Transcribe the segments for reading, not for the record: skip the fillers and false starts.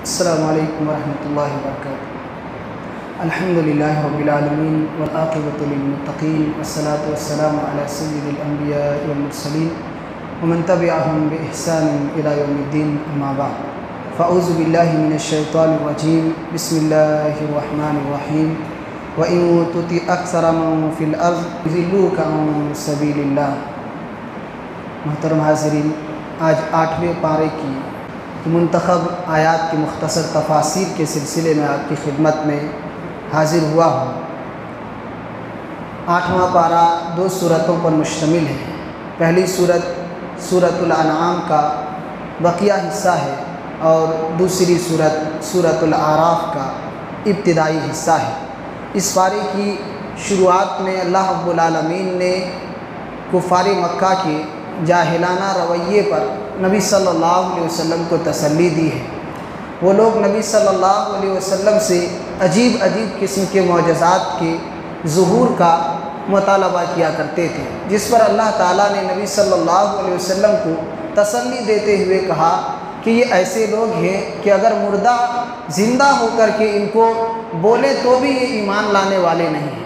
السلام علیکم ورحمۃ اللہ وبرکاتہ۔ الحمد للہ رب العالمین والعاقبۃ للمتقین والصلاة والسلام علی سید الانبیاء والمرسلین ومن تبعهم بإحسان إلی یوم الدین، اما بعد فاعوذ باللہ من الشیطان الرجیم، بسم اللہ الرحمن الرحیم۔ وَإِن تُطِعْ أَكْثَرَ مَن فِي الْأَرْضِ يُضِلُّوكَ عَن سَبِيلِ اللّہ۔ محترم حاضرین، آج 8ویں پارے کی منتخب آیات کی مختصر تفاسیر کے سلسلے میں آپ کی خدمت میں حاضر ہوا ہوں۔ 8واں پارہ 2 صورتوں پر مشتمل ہے۔ پہلی صورت سورۃ الانعام کا بقیہ حصہ ہے اور دوسری صورت سورۃ الاعراف کا ابتدائی حصہ ہے۔ اس پارے کی شروعات میں اللہ رب العالمین نے کفار مکہ کے جاہلانہ رویے پر نبی صلی اللہ علیہ وسلم کو تسلی دی ہے۔ وہ لوگ نبی صلی اللہ علیہ وسلم سے عجیب قسم کے معجزات کے ظہور کا مطالبہ کیا کرتے تھے، جس پر اللہ تعالیٰ نے نبی صلی اللہ علیہ وسلم کو تسلی دیتے ہوئے کہا کہ یہ ایسے لوگ ہیں کہ اگر مردہ زندہ ہو کر کے ان کو بولے تو بھی یہ ایمان لانے والے نہیں ہیں،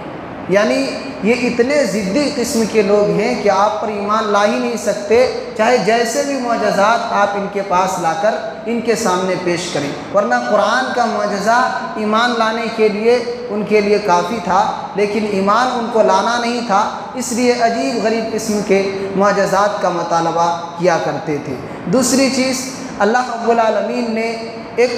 یعنی یہ اتنے ضدی قسم کے لوگ ہیں کہ آپ پر ایمان لا ہی نہیں سکتے، چاہے جیسے بھی معجزات آپ ان کے پاس لا کر ان کے سامنے پیش کریں، ورنہ قرآن کا معجزہ ایمان لانے کے لیے ان کے لیے کافی تھا، لیکن ایمان ان کو لانا نہیں تھا، اس لیے عجیب غریب قسم کے معجزات کا مطالبہ کیا کرتے تھے۔ دوسری چیز، اللہ رب العالمین نے ایک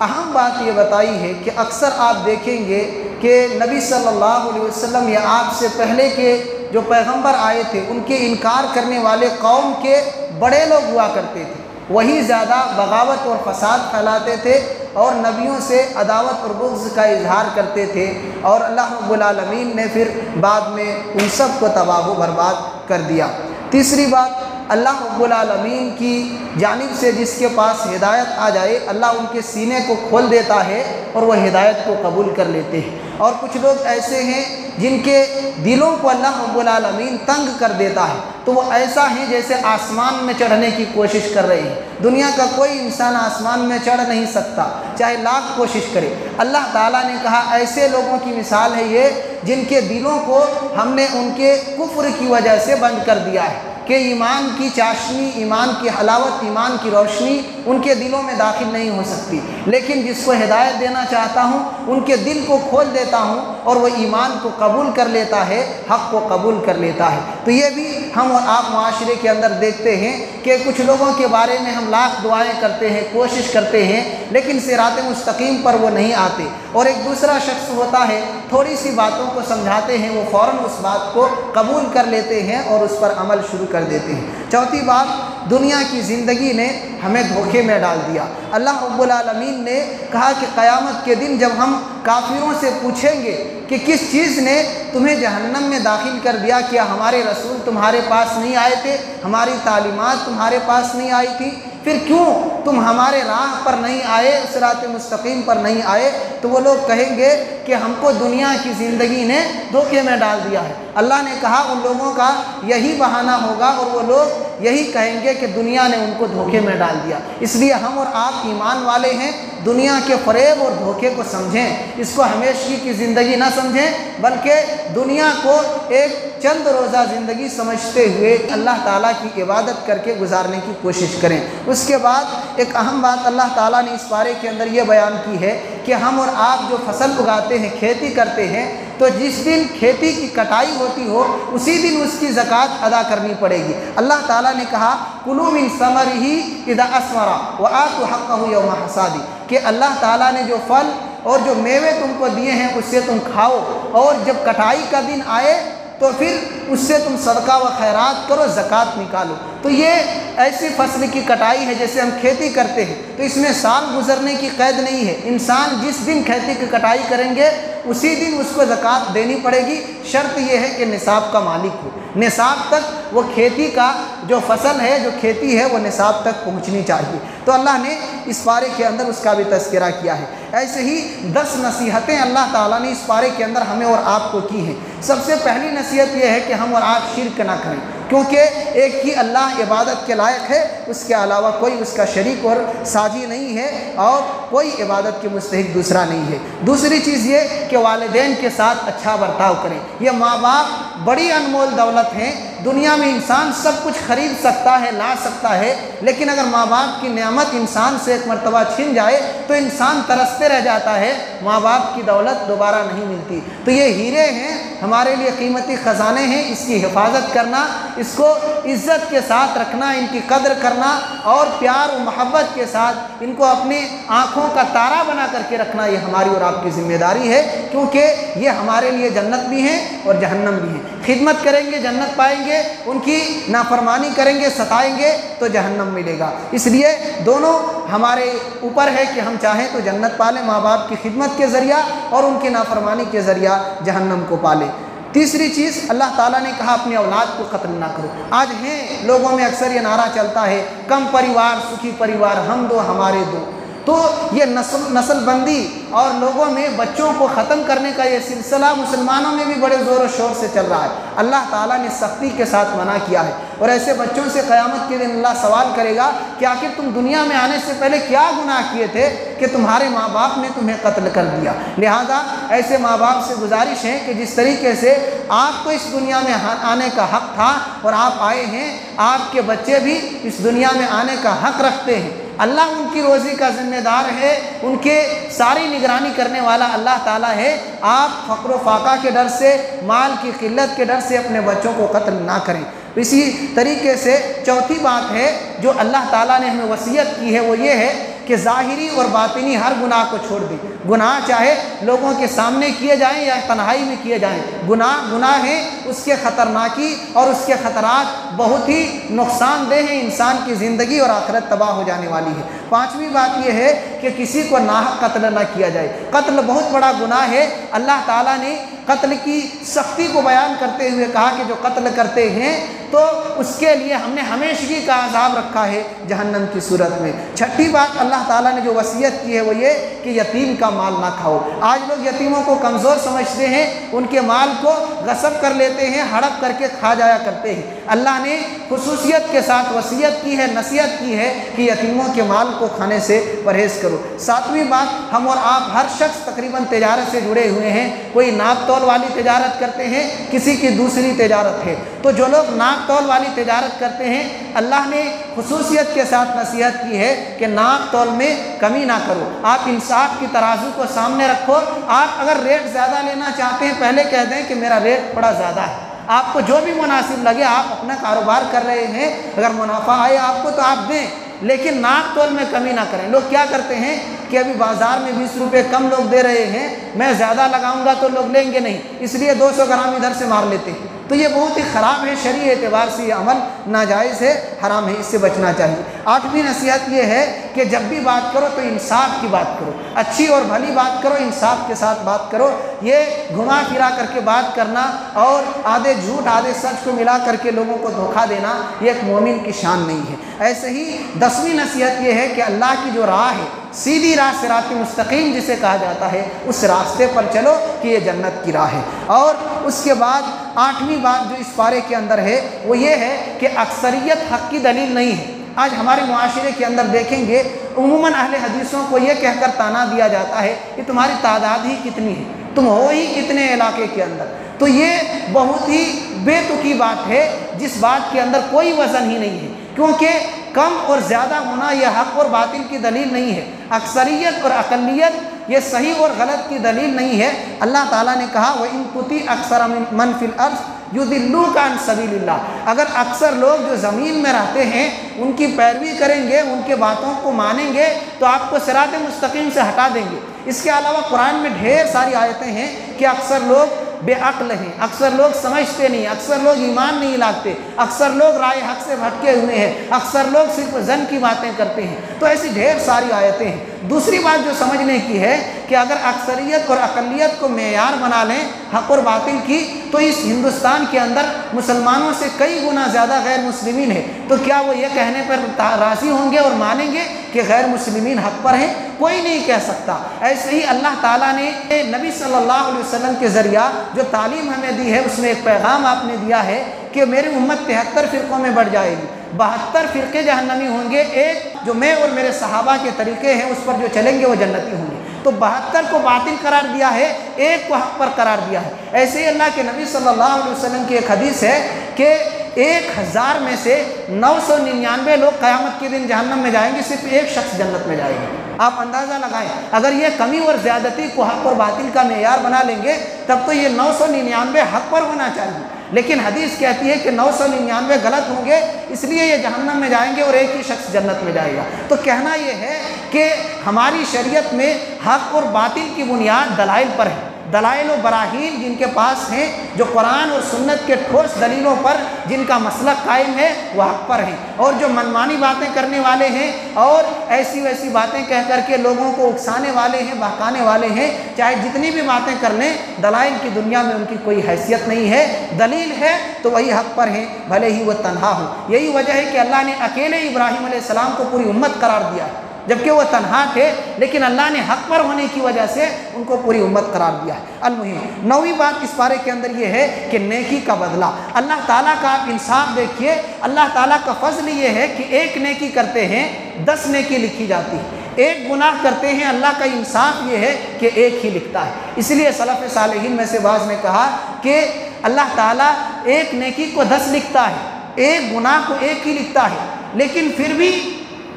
اہم بات یہ بتائی ہے کہ اکثر آپ دیکھیں گے کہ نبی صلی اللہ علیہ وسلم یا آپ سے پہلے کے جو پیغمبر آئے تھے ان کے انکار کرنے والے قوم کے بڑے لوگ ہوا کرتے تھے، وہی زیادہ بغاوت اور فساد پھیلاتے تھے اور نبیوں سے عداوت اور بغض کا اظہار کرتے تھے، اور اللہ رب العالمین نے پھر بعد میں ان سب کو تباہ و برباد کر دیا۔ تیسری بات، اللہ رب العالمین کی جانب سے جس کے پاس ہدایت آ جائے اللہ ان کے سینے کو کھول دیتا ہے اور وہ ہدایت کو قبول کر لیتے ہیں، اور کچھ لوگ ایسے ہیں جن کے دلوں کو اللہ رب العالمین تنگ کر دیتا ہے، تو وہ ایسا ہیں جیسے آسمان میں چڑھنے کی کوشش کر رہے ہیں۔ دنیا کا کوئی انسان آسمان میں چڑھ نہیں سکتا، چاہے لاکھ کوشش کرے۔ اللہ تعالیٰ نے کہا ایسے لوگوں کی مثال ہے یہ جن کے دلوں کو ہم نے ان کے کفر کی وجہ سے بند کر دیا ہے کہ ایمان کی چاشنی، ایمان کی حلاوت، ایمان کی روشنی ان کے دلوں میں داخل نہیں ہو سکتی، لیکن جس کو ہدایت دینا چاہتا ہوں ان کے دل کو کھول دیتا ہوں اور وہ ایمان کو قبول کر لیتا ہے، حق کو قبول کر لیتا ہے۔ تو یہ بھی ہم اور آپ معاشرے کے اندر دیکھتے ہیں کہ کچھ لوگوں کے بارے میں ہم لاکھ دعائیں کرتے ہیں، کوشش کرتے ہیں، لیکن صراط مستقیم پر وہ نہیں آتے، اور ایک دوسرا شخص ہوتا ہے تھوڑی سی باتوں کو سمجھاتے ہیں وہ فوراً اس بات کو قبول کر لیتے ہیں اور اس پر عمل شروع کر دیتے ہیں۔ چوتھی بات، دنیا کی زندگی نے ہمیں دھوکے میں ڈال دیا۔ اللہ رب العالمین نے کہا کہ قیامت کے دن جب ہم کافروں سے پوچھیں گے کہ کس چیز نے تمہیں جہنم میں داخل کر دیا، کیا ہمارے رسول تمہارے پاس نہیں آئے تھے، ہماری تعلیمات تمہارے پاس نہیں آئی تھی، پھر کیوں تم ہمارے راہ پر نہیں آئے، صراط مستقیم پر نہیں آئے، تو وہ لوگ کہیں گے کہ ہم کو دنیا کی زندگی نے دھوکے میں ڈال دیا ہے۔ اللہ نے کہا ان لوگوں کا یہی بہانہ ہوگا اور وہ لوگ یہی کہیں گے کہ دنیا نے ان کو دھوکے میں ڈال دیا۔ اس لیے ہم اور آپ ایمان والے ہیں، دنیا کے فریب اور دھوکے کو سمجھیں، اس کو ہمیشگی کی زندگی نہ سمجھیں، بلکہ دنیا کو ایک چند روزہ زندگی سمجھتے ہوئے اللہ تعالیٰ کی عبادت کر کے گزارنے کی کوشش کریں۔ اس کے بعد ایک اہم بات اللہ تعالیٰ نے اس پارے کے اندر یہ بیان کی ہے کہ ہم اور آپ جو فصل اگاتے ہیں، کھیتی کرتے ہیں، تو جس دن کھیتی کی کٹائی ہوتی ہو اسی دن اس کی زکوٰۃ ادا کرنی پڑے گی۔ اللہ تعالیٰ نے کہا کلوا من ثمرہ اذا اثمر وآتوا حقہ یوم حصادہ، کہ اللہ تعالیٰ نے جو پھل اور جو میوے تم کو دیے ہیں اس سے تم کھاؤ، اور جب کٹائی کا دن آئے تو پھر اس سے تم صدقہ و خیرات کرو، زکوٰۃ نکالو۔ تو یہ ایسی فصل کی کٹائی ہے جیسے ہم کھیتی کرتے ہیں، تو اس میں سال گزرنے کی قید نہیں ہے، انسان جس دن کھیتی کی کٹائی کریں گے اسی دن اس کو زکوٰۃ دینی پڑے گی، شرط یہ ہے کہ نصاب کا مالک ہو، نصاب تک وہ کھیتی کا جو فصل ہے، جو کھیتی ہے، وہ نصاب تک پہنچنی چاہیے۔ تو اللہ نے اس پارے کے اندر اس کا بھی تذکرہ کیا ہے۔ ایسے ہی 10 نصیحتیں اللہ تعالیٰ نے اس پارے کے اندر ہمیں اور آپ کو کی ہیں۔ سب سے پہلی نصیحت یہ ہے کہ ہم اور آپ شرک نہ کریں، کیونکہ ایک ہی اللہ عبادت کے لائق ہے، اس کے علاوہ کوئی اس کا شریک اور ساجی نہیں ہے، اور کوئی عبادت کے مستحق دوسرا نہیں ہے۔ دوسری چیز یہ کہ والدین کے ساتھ اچھا برتاؤ کریں۔ یہ ماں باپ بڑی انمول دولت ہیں۔ دنیا میں انسان سب کچھ خرید سکتا ہے، لا سکتا ہے، لیکن اگر ماں باپ کی نعمت انسان سے ایک مرتبہ چھن جائے تو انسان ترستے رہ جاتا ہے، ماں باپ کی دولت دوبارہ نہیں ملتی۔ تو یہ ہیرے ہیں، ہمارے لیے قیمتی خزانے ہیں، اس کی حفاظت کرنا، اس کو عزت کے ساتھ رکھنا، ان کی قدر کرنا اور پیار و محبت کے ساتھ ان کو اپنی آنکھوں کا تارا بنا کر کے رکھنا، یہ ہماری اور آپ کی ذمہ داری ہے، کیونکہ یہ ہمارے لیے جنت بھی ہیں اور جہنم بھی ہیں۔ خدمت کریں گے جنت پائیں گے، ان کی نافرمانی کریں گے، ستائیں گے تو جہنم ملے گا۔ اس لیے دونوں ہمارے اوپر ہے کہ ہم چاہیں تو جنت پالیں ماں باپ کی خدمت کے ذریعہ، اور ان کی نافرمانی کے ذریعہ جہنم کو پالیں۔ تیسری چیز، اللہ تعالیٰ نے کہا اپنی اولاد کو قتل نہ کرو۔ آج ہیں لوگوں میں اکثر یہ نعرہ چلتا ہے، کم پریوار سکھی پریوار، ہم دو ہمارے دو۔ تو یہ نسل بندی اور لوگوں میں بچوں کو ختم کرنے کا یہ سلسلہ مسلمانوں میں بھی بڑے زور و شور سے چل رہا ہے۔ اللہ تعالیٰ نے سختی کے ساتھ منع کیا ہے، اور ایسے بچوں سے قیامت کے دن اللہ سوال کرے گا کہ آخر تم دنیا میں آنے سے پہلے کیا گناہ کیے تھے کہ تمہارے ماں باپ نے تمہیں قتل کر دیا۔ لہذا ایسے ماں باپ سے گزارش ہے کہ جس طریقے سے آپ کو اس دنیا میں آنے کا حق تھا اور آپ آئے ہیں، آپ کے بچے بھی اس دنیا میں آنے کا حق رکھتے ہیں۔ اللہ ان کی روزی کا ذمہ دار ہے، ان کے ساری نگرانی کرنے والا اللہ تعالیٰ ہے۔ آپ فقر و فاقہ کے ڈر سے، مال کی قلت کے ڈر سے اپنے بچوں کو قتل نہ کریں۔ اسی طریقے سے چوتھی بات ہے جو اللہ تعالیٰ نے ہمیں وصیت کی ہے، وہ یہ ہے کہ ظاہری اور باطنی ہر گناہ کو چھوڑ دیں۔ گناہ چاہے لوگوں کے سامنے کیے جائیں یا تنہائی میں کیے جائیں، گناہ ہیں، اس کے خطرناکی اور اس کے خطرات بہت ہی نقصان دہ ہیں، انسان کی زندگی اور آخرت تباہ ہو جانے والی ہے۔ پانچویں بات یہ ہے کہ کسی کو ناحق قتل نہ کیا جائے۔ قتل بہت بڑا گناہ ہے۔ اللہ تعالیٰ نے قتل کی سختی کو بیان کرتے ہوئے کہا کہ جو قتل کرتے ہیں تو اس کے لیے ہم نے ہمیشگی کا عذاب رکھا ہے جہنم کی صورت میں۔ چھٹی بات اللہ تعالیٰ نے جو وصیت کی ہے وہ یہ کہ یتیم کا مال نہ کھاؤ۔ آج لوگ یتیموں کو کمزور سمجھتے ہیں، ان کے مال کو غصب کر لیتے ہیں، ہڑپ کر کے کھا جایا کرتے ہیں۔ اللہ نے خصوصیت کے ساتھ وصیت کی ہے، نصیحت کی ہے کہ یتیموں کے مال کو کھانے سے پرہیز کرو۔ ساتویں بات، ہم اور آپ ہر شخص تقریباً تجارت سے جڑے ہوئے ہیں، کوئی ناپ تول والی تجارت کرتے ہیں، کسی کی دوسری تجارت ہے۔ تو جو لوگ ناپ تول والی تجارت کرتے ہیں، اللہ نے خصوصیت کے ساتھ نصیحت کی ہے کہ ناپ تول میں کمی نہ کرو۔ آپ انصاف کی ترازو کو سامنے رکھو۔ آپ اگر ریٹ زیادہ لینا چاہتے ہیں، پہلے کہہ دیں کہ میرا ریٹ تھوڑا زیادہ ہے۔ آپ کو جو بھی مناسب لگے، آپ اپنا کاروبار کر رہے ہیں، اگر منافع آئے آپ کو تو آپ دیں، لیکن ناپ تول میں کمی نہ کریں۔ لوگ کیا کرتے ہیں کہ ابھی بازار میں 20 روپے کم لوگ دے رہے ہیں، میں زیادہ لگاؤں گا تو لوگ لیں گے نہیں، اس لیے 200 گرام ادھر سے مار لیتے ہیں۔ تو یہ بہت ہی خراب ہے، شرعی اعتبار سے یہ عمل ناجائز ہے، حرام ہے، اس سے بچنا چاہیے۔ آٹھویں نصیحت یہ ہے کہ جب بھی بات کرو تو انصاف کی بات کرو، اچھی اور بھلی بات کرو، انصاف کے ساتھ بات کرو۔ یہ گھما پھرا کر کے بات کرنا اور آدھے جھوٹ آدھے سچ کو ملا کر کے لوگوں کو دھوکہ دینا، یہ ایک مومن کی شان نہیں ہے۔ ایسے ہی 10ویں نصیحت یہ ہے کہ اللہ کی جو راہ ہے، سیدھی راہ، صراط مستقیم جسے کہا جاتا ہے، اس راستے پر چلو کہ یہ جنت کی راہ ہے۔ اور اس کے بعد 8ویں بات جو اس پارے کے اندر ہے وہ یہ ہے کہ اکثریت حق کی دلیل نہیں ہے۔ آج ہمارے معاشرے کے اندر دیکھیں گے عموماً اہل حدیثوں کو یہ کہہ کر طعنہ دیا جاتا ہے کہ تمہاری تعداد ہی کتنی ہے، تم ہو ہی کتنے علاقے کے اندر۔ تو یہ بہت ہی بے تکی بات ہے، جس بات کے اندر کوئی وزن ہی نہیں ہے، کیونکہ کم اور زیادہ ہونا یہ حق اور باطل کی دلیل نہیں ہے۔ اکثریت اور اقلیت یہ صحیح اور غلط کی دلیل نہیں ہے۔ اللہ تعالیٰ نے کہا وَإِن تُطِعْ أَكْثَرَ مَنْ فِي الْأَرْضِ يُضِلُّوكَ عَنْ سَبِيلِ اللَّهِ، اگر اکثر لوگ جو زمین میں رہتے ہیں ان کی پیروی کریں گے، ان کے باتوں کو مانیں گے تو آپ کو صراط مستقیم سے ہٹا دیں گے۔ اس کے علاوہ قرآن میں ڈھیر ساری آیتیں ہیں کہ اکثر لوگ بے عقل ہیں، اکثر لوگ سمجھتے نہیں، اکثر لوگ ایمان نہیں لاتے، اکثر لوگ رائے حق سے بھٹکے ہوئے ہیں، اکثر لوگ صرف ظن کی باتیں کرتے ہیں۔ تو ایسی ڈھیر ساری آیتیں ہیں۔ دوسری بات جو سمجھنے کی ہے کہ اگر اکثریت اور اقلیت کو معیار بنا لیں حق اور باطل کی، تو اس ہندوستان کے اندر مسلمانوں سے کئی گنا زیادہ غیر مسلمین ہیں، تو کیا وہ یہ کہنے پر راضی ہوں گے اور مانیں گے کہ غیر مسلمین حق پر ہیں؟ کوئی نہیں کہہ سکتا۔ ایسے ہی اللہ تعالیٰ نے نبی صلی اللہ علیہ وسلم کے ذریعہ جو تعلیم ہمیں دی ہے، اس میں ایک پیغام آپ نے دیا ہے کہ میری امت 73 فرقوں میں بڑھ جائے گی، 72 فرقے جہنمی ہوں گے، ایک جو میں اور میرے صحابہ کے طریقے ہیں اس پر جو چلیں گے وہ جنتی ہوں گے۔ تو 72 کو باطل قرار دیا ہے، ایک کو حق پر قرار دیا ہے۔ ایسے ہی اللہ کے نبی صلی اللہ علیہ وسلم کی ایک حدیث ہے کہ 1000 میں سے 999 لوگ قیامت کے دن جہنم میں جائیں گے، صرف ایک شخص جنت میں جائے گا۔ آپ اندازہ لگائیں، اگر یہ کمی اور زیادتی کو حق اور باطل کا معیار بنا لیں گے تب تو یہ 999 حق پر ہونا چاہیے، لیکن حدیث کہتی ہے کہ 999 غلط ہوں گے، اس لیے یہ جہنم میں جائیں گے اور ایک ہی شخص جنت میں جائے گا۔ تو کہنا یہ ہے کہ ہماری شریعت میں حق اور باطل کی بنیاد دلائل پر ہے، دلائل و براہین جن کے پاس ہیں، جو قرآن اور سنت کے ٹھوس دلیلوں پر جن کا مسلک قائم ہے وہ حق پر ہیں، اور جو منمانی باتیں کرنے والے ہیں اور ایسی ویسی باتیں کہہ کر کے لوگوں کو اکسانے والے ہیں، بہکانے والے ہیں، چاہے جتنی بھی باتیں کر لیں، دلائل کی دنیا میں ان کی کوئی حیثیت نہیں ہے۔ دلیل ہے تو وہی حق پر ہیں، بھلے ہی وہ تنہا ہو۔ یہی وجہ ہے کہ اللہ نے اکیلے ابراہیم علیہ السلام کو پوری امت قرار دیا، جبکہ وہ تنہا تھے، لیکن اللہ نے حق پر ہونے کی وجہ سے ان کو پوری امت قرار دیا ہے۔ المہم 9ویں بات اس پارے کے اندر یہ ہے کہ نیکی کا بدلہ، اللہ تعالیٰ کا آپ انصاف دیکھیے، اللہ تعالیٰ کا فضل یہ ہے کہ ایک نیکی کرتے ہیں 10 نیکی لکھی جاتی ہے، ایک گناہ کرتے ہیں اللہ کا انصاف یہ ہے کہ ایک ہی لکھتا ہے۔ اس لیے سلف صالحین میں سے بعض نے کہا کہ اللہ تعالیٰ ایک نیکی کو 10 لکھتا ہے، ایک گناہ کو ایک ہی لکھتا ہے، لیکن پھر بھی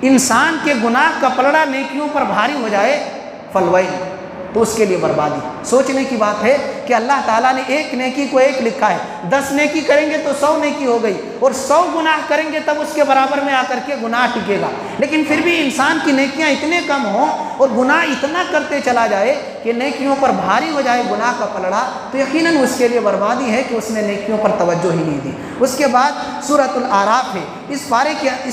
انسان کے گناہ کا پلڑا نیکیوں پر بھاری ہو جائے فالویل، تو اس کے لیے بربادی۔ سوچنے کی بات ہے کہ اللہ تعالیٰ نے ایک نیکی کو ایک لکھا ہے، 10 نیکی کریں گے تو 100 نیکی ہو گئی، اور 100 گناہ کریں گے تب اس کے برابر میں آ کر کے گناہ ٹکے گا۔ لیکن پھر بھی انسان کی نیکیاں اتنے کم ہوں اور گناہ اتنا کرتے چلا جائے کہ نیکیوں پر بھاری ہو جائے گناہ کا پلڑا، تو یقیناً اس کے لیے بربادی ہے کہ اس نے نیکیوں پر توجہ ہی نہیں دی۔ اس کے بعد سورۃ الاعراف ہے، اس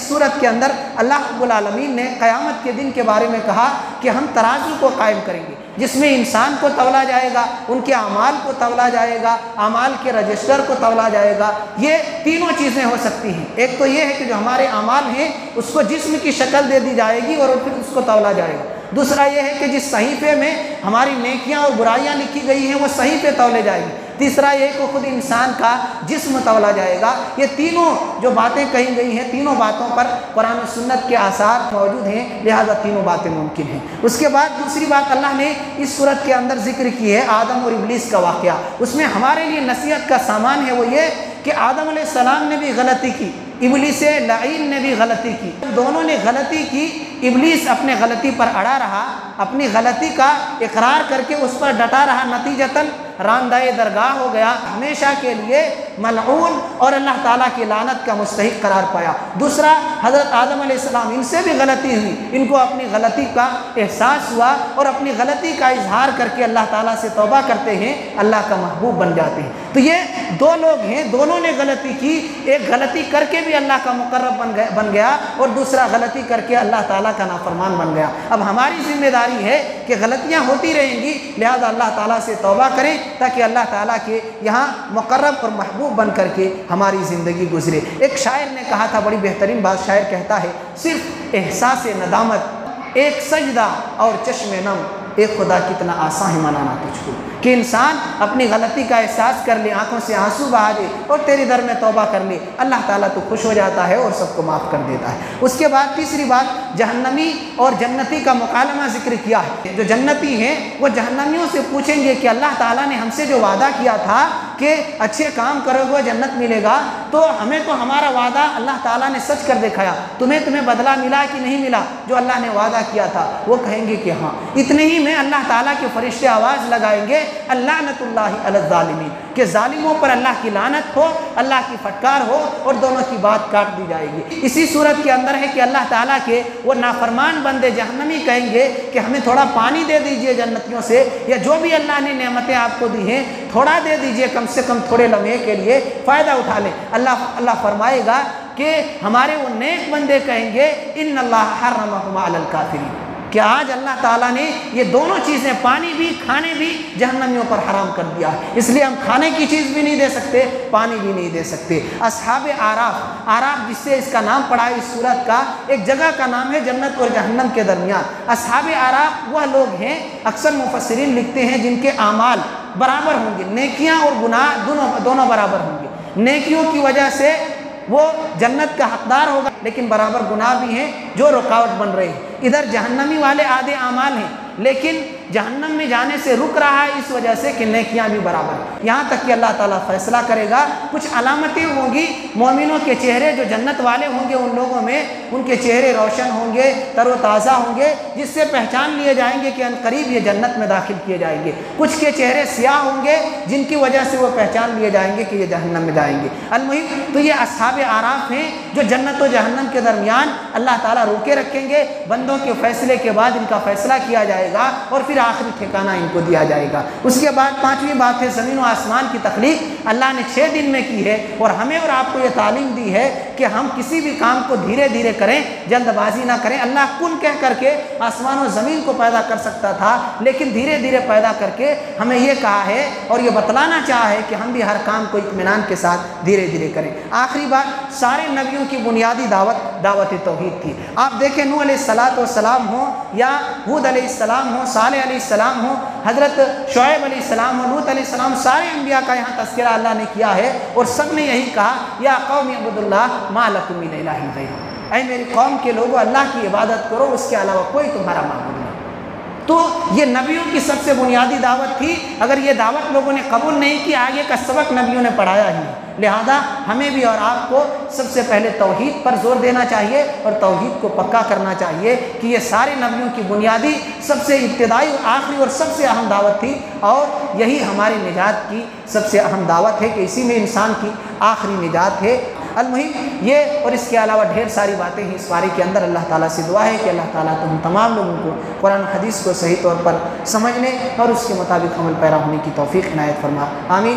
سورت کے اندر اللہ رب العالمین نے قیامت کے دن کے بارے میں کہا کہ ہم ترازو کو قائم کریں گے، جس میں انسان کو تولا جائے گا، ان کے اعمال کو تولا جائے گا، اعمال کے رجسٹر کو تولا جائے گا۔ یہ تینوں چیزیں ہو سکتی ہیں، ایک تو یہ ہے کہ جو ہمارے اعمال ہیں اس کو جسم کی شکل دے دی جائے گی اور پھر اس کو تولا جائے گا۔ دوسرا یہ ہے کہ جس صحیفے میں ہماری نیکیاں اور برائیاں لکھی گئی ہیں وہ صحیفے تولے جائیں گی۔ تیسرا یہ کہ خود انسان کا جسم تولا جائے گا۔ یہ تینوں جو باتیں کہی گئی ہیں، تینوں باتوں پر قرآن و سنت کے آثار موجود ہیں، لہذا تینوں باتیں ممکن ہیں۔ اس کے بعد دوسری بات اللہ نے اس صورت کے اندر ذکر کی ہے آدم اور ابلیس کا واقعہ۔ اس میں ہمارے لیے نصیحت کا سامان ہے وہ یہ کہ آدم علیہ السلام نے بھی غلطی کی، ابلیس لعین نے بھی غلطی کی، دونوں نے غلطی کی۔ ابلیس اپنے غلطی پر اڑا رہا، اپنی غلطی کا اقرار کر کے اس پر ڈٹا رہا، نتیجتاً راندہ درگاہ ہو گیا، ہمیشہ کے لیے ملعون اور اللہ تعالیٰ کی لعنت کا مستحق قرار پایا۔ دوسرا حضرت آدم علیہ السلام، ان سے بھی غلطی ہوئی، ان کو اپنی غلطی کا احساس ہوا اور اپنی غلطی کا اظہار کر کے اللہ تعالیٰ سے توبہ کرتے ہیں، اللہ کا محبوب بن جاتے ہیں۔ تو یہ دو لوگ ہیں، دونوں نے غلطی کی، ایک غلطی کر کے بھی اللہ کا مقرب بن گیا اور دوسرا غلطی کر کے اللہ تعالیٰ کا نافرمان بن گیا۔ اب ہماری ذمہ داری ہے کہ غلطیاں ہوتی رہیں گی، لہذا اللہ تعالیٰ سے توبہ کریں تاکہ اللہ تعالیٰ کے یہاں مقرب اور محبوب بن کر کے ہماری زندگی گزرے۔ ایک شاعر نے کہا تھا، بڑی بہترین بات شاعر کہتا ہے، صرف احساس ندامت، ایک سجدہ اور چشم نم، اے خدا کتنا آسان ہے منانا تجھ کو، کہ انسان اپنی غلطی کا احساس کر لے، آنکھوں سے آنسو بہا دے اور تیری در میں توبہ کر لے، اللہ تعالیٰ تو خوش ہو جاتا ہے اور سب کو معاف کر دیتا ہے۔ اس کے بعد تیسری بات جہنمی اور جنتی کا مکالمہ ذکر کیا ہے۔ جو جنتی ہیں وہ جہنمیوں سے پوچھیں گے کہ اللہ تعالیٰ نے ہم سے جو وعدہ کیا تھا کہ اچھے کام کرو گے جنت ملے گا، تو ہمیں تو ہمارا وعدہ اللہ تعالیٰ نے سچ کر دکھایا، تمہیں بدلہ ملا کہ نہیں ملا جو اللہ نے وعدہ کیا تھا؟ وہ کہیں گے کہ ہاں۔ اتنے ہی میں اللہ تعالیٰ کے فرشتے آواز لگائیں گے اللعنۃ اللہ علی الظالمین، کہ ظالموں پر اللہ کی لعنت ہو، اللہ کی پھٹکار ہو اور دونوں کی بات کاٹ دی جائے گی۔ اسی صورت کے اندر ہے کہ اللہ تعالیٰ کے وہ نافرمان بندے جہنمی کہیں گے کہ ہمیں تھوڑا پانی دے دیجئے جنتیوں سے، یا جو بھی اللہ نے نعمتیں آپ کو دی ہیں تھوڑا دے دیجئے، کم سے کم تھوڑے لمحے کے لیے فائدہ اٹھا لیں۔ اللہ فرمائے گا کہ ہمارے وہ نیک بندے کہیں گے ان اللہ حرمہما علی الکافرین، کہ آج اللہ تعالیٰ نے یہ دونوں چیزیں، پانی بھی کھانے بھی، جہنمیوں پر حرام کر دیا ہے، اس لیے ہم کھانے کی چیز بھی نہیں دے سکتے، پانی بھی نہیں دے سکتے۔ اصحاب آراف جس سے اس کا نام پڑا ہے، اس سورت کا ایک جگہ کا نام ہے جنت اور جہنم کے درمیان۔ اصحاب آراف وہ لوگ ہیں، اکثر مفسرین لکھتے ہیں، جن کے اعمال برابر ہوں گے، نیکیاں اور گناہ دونوں برابر ہوں گے، نیکیوں کی وجہ سے وہ جنت کا حقدار ہوگا، لیکن برابر گناہ بھی ہیں جو رکاوٹ بن رہے ہیں۔ ادھر جہنمی والے آدھے اعمال ہیں، لیکن جہنم میں جانے سے رک رہا ہے اس وجہ سے کہ نیکیاں بھی برابر ہیں، یہاں تک کہ اللہ تعالیٰ فیصلہ کرے گا۔ کچھ علامتیں ہوں گی مومنوں کے چہرے، جو جنت والے ہوں گے ان لوگوں میں، ان کے چہرے روشن ہوں گے، تر و تازہ ہوں گے، جس سے پہچان لیے جائیں گے کہ عنقریب یہ جنت میں داخل کیے جائیں گے۔ کچھ کے چہرے سیاہ ہوں گے جن کی وجہ سے وہ پہچان لیے جائیں گے کہ یہ جہنم میں جائیں گے۔ المہم تو یہ اصحاب اعراف ہیں جو جنت و جہنم کے درمیان اللہ تعالیٰ روکے رکھیں گے، بندوں کے فیصلے کے بعد ان کا فیصلہ کیا جائے گا اور پھر آخری ٹھکانہ ان کو دیا جائے گا۔ اس کے بعد پانچویں بات ہے زمین و آسمان کی تخلیق اللہ نے 6 دن میں کی ہے، اور ہمیں اور آپ کو یہ تعلیم دی ہے کہ ہم کسی بھی کام کو دھیرے دھیرے کریں، جلد بازی نہ کریں۔ اللہ کن کہہ کر کے آسمان و زمین کو پیدا کر سکتا تھا، لیکن دھیرے دھیرے پیدا کر کے ہمیں یہ کہا ہے اور یہ بتلانا چاہا ہے کہ ہم بھی ہر کام کو اطمینان کے ساتھ دھیرے دھیرے کریں۔ آخری بات، سارے نبیوں کی بنیادی دعوت توحید تھی۔ آپ دیکھیں نوح علیہ السلام ہو یا ہود علیہ السلام ہو، صالح علیہ السلام ہو، حضرت شعیب علیہ السلام ہو، لوط علیہ السلام، سارے انبیاء کا یہاں تذکرہ اللہ نے کیا ہے، اور سب نے یہی کہا یا قوم اعبدوا اللہ ما لکم من الہ غیرہ، اے میری قوم کے لوگوں اللہ کی عبادت کرو، اس کے علاوہ کوئی تمہارا معبود نہیں۔ تو یہ نبیوں کی سب سے بنیادی دعوت تھی۔ اگر یہ دعوت لوگوں نے قبول نہیں کی، آگے کا سبق نبیوں نے پڑھایا ہی، لہذا ہمیں بھی اور آپ کو سب سے پہلے توحید پر زور دینا چاہیے اور توحید کو پکا کرنا چاہیے کہ یہ سارے نبیوں کی بنیادی سب سے ابتدائی اور آخری اور سب سے اہم دعوت تھی، اور یہی ہماری نجات کی سب سے اہم دعوت ہے کہ اسی میں انسان کی آخری نجات ہے۔ المہم یہ اور اس کے علاوہ ڈھیر ساری باتیں ہیں اس بارے کے اندر۔ اللہ تعالیٰ سے دعا ہے کہ اللہ تعالیٰ تم تمام لوگوں کو قرآن و حدیث کو صحیح طور پر سمجھنے اور اس کے مطابق عمل پیرا ہونے کی توفیق عنایت فرما، آمین۔